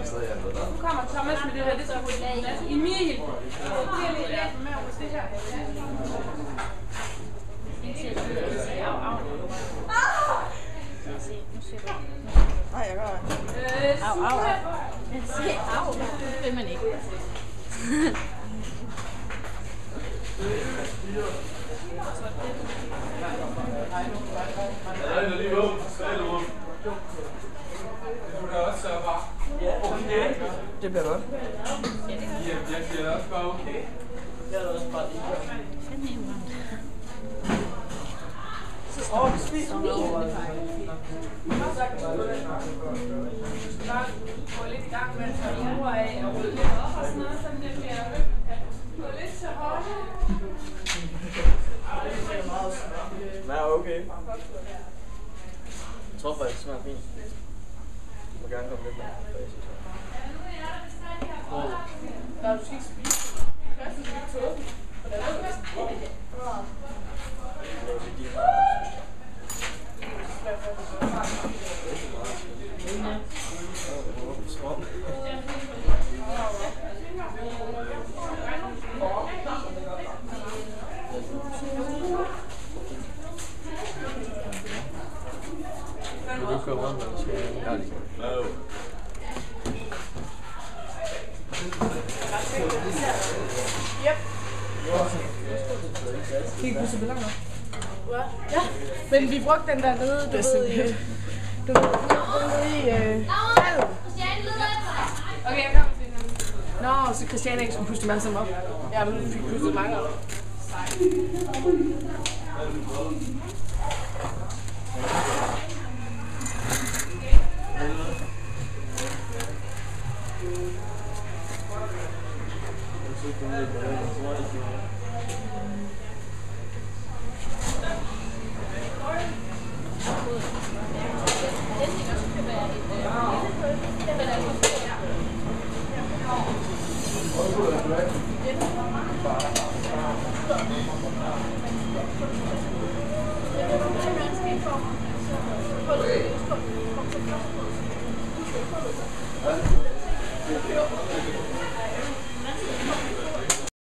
Nu kommer Thomas med det her, det skal på plads. Emil, det bliver lidt let med hos det her. Nej, jeg gør det. Au. Det vil man ikke. Det bliver godt. Jeg siger også bare okay. Jeg er også bare lige. Det spiser vi over. Bare gå lidt i gang med at tage jord af og rydde lidt op og sådan noget, så det bliver gå lidt til højre. Smager okay. Jeg tror faktisk, det smager fint. Du må gerne komme lidt med. Nej, du skal ikke spise. Hvad er det, du ikke tåle? Hvordan er det? Vil du køre rundt, eller skal jeg gøre det? Yep. Kan I pusse balloner? Ja, men vi brugte den der nede, du ved, nede i halv. Okay, jeg kommer til den. Nå, så Christiane ikke skulle puste dem alle sammen op. Ja, men hun fik pustet mange op.